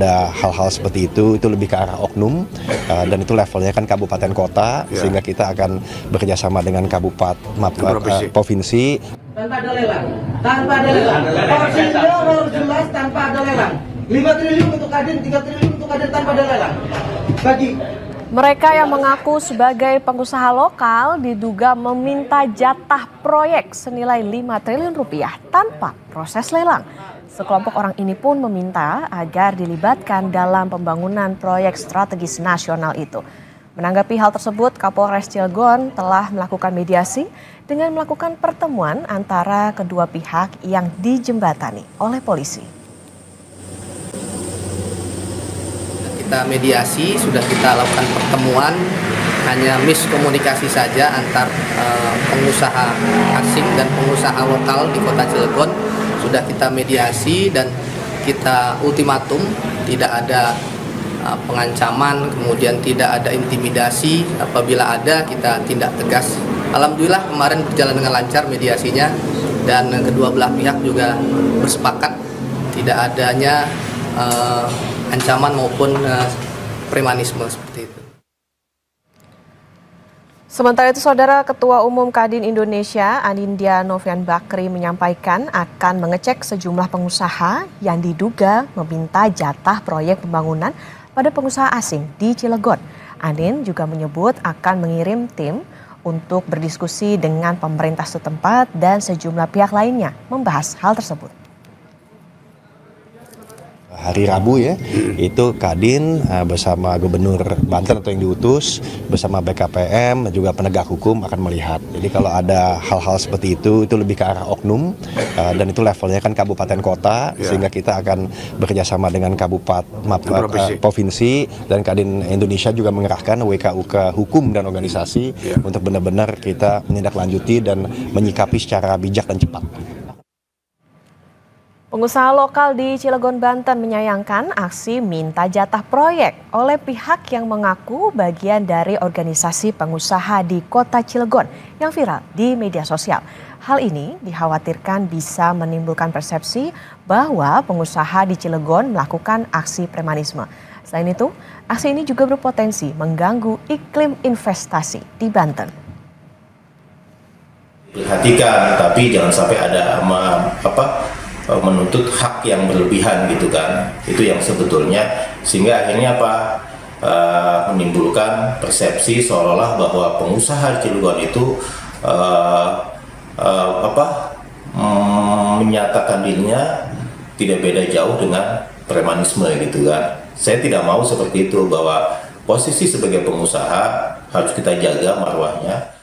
Ada hal-hal seperti itu lebih ke arah oknum, dan itu levelnya kan kabupaten kota, sehingga kita akan bekerjasama dengan provinsi. Tanpa ada lelang, porsinya harus jelas tanpa ada lelang. 5 triliun untuk Kadin, 3 triliun untuk Kadin tanpa ada lelang. Mereka yang mengaku sebagai pengusaha lokal diduga meminta jatah proyek senilai 5 triliun rupiah tanpa proses lelang. Sekelompok orang ini pun meminta agar dilibatkan dalam pembangunan proyek strategis nasional itu. Menanggapi hal tersebut, Kapolres Cilegon telah melakukan mediasi dengan melakukan pertemuan antara kedua pihak yang dijembatani oleh polisi. Kita mediasi, sudah kita lakukan pertemuan, hanya miskomunikasi saja antar pengusaha asing dan pengusaha lokal di Kota Cilegon. Sudah kita mediasi dan kita ultimatum, tidak ada pengancaman, kemudian tidak ada intimidasi. Apabila ada, kita tindak tegas. Alhamdulillah kemarin berjalan dengan lancar mediasinya, dan kedua belah pihak juga bersepakat tidak adanya ancaman maupun premanisme seperti itu. Sementara itu, Saudara, Ketua Umum Kadin Indonesia, Anindya Novian Bakri, menyampaikan akan mengecek sejumlah pengusaha yang diduga meminta jatah proyek pembangunan pada pengusaha asing di Cilegon. Anin juga menyebut akan mengirim tim untuk berdiskusi dengan pemerintah setempat dan sejumlah pihak lainnya membahas hal tersebut. Hari Rabu ya, itu Kadin bersama Gubernur Banten atau yang diutus, bersama BKPM dan juga penegak hukum akan melihat. Jadi kalau ada hal-hal seperti itu lebih ke arah oknum, dan itu levelnya kan kabupaten kota, sehingga kita akan bekerjasama dengan provinsi, dan Kadin Indonesia juga mengerahkan WKUK hukum dan organisasi untuk benar-benar kita menindaklanjuti dan menyikapi secara bijak dan cepat. Pengusaha lokal di Cilegon, Banten menyayangkan aksi minta jatah proyek oleh pihak yang mengaku bagian dari organisasi pengusaha di Kota Cilegon yang viral di media sosial. Hal ini dikhawatirkan bisa menimbulkan persepsi bahwa pengusaha di Cilegon melakukan aksi premanisme. Selain itu, aksi ini juga berpotensi mengganggu iklim investasi di Banten. Perhatikan, tapi jangan sampai ada menuntut hak yang berlebihan gitu kan, itu yang sebetulnya sehingga akhirnya menimbulkan persepsi seolah-olah bahwa pengusaha Cilegon itu menyatakan dirinya tidak beda jauh dengan premanisme gitu kan. Saya tidak mau seperti itu, bahwa posisi sebagai pengusaha harus kita jaga marwahnya.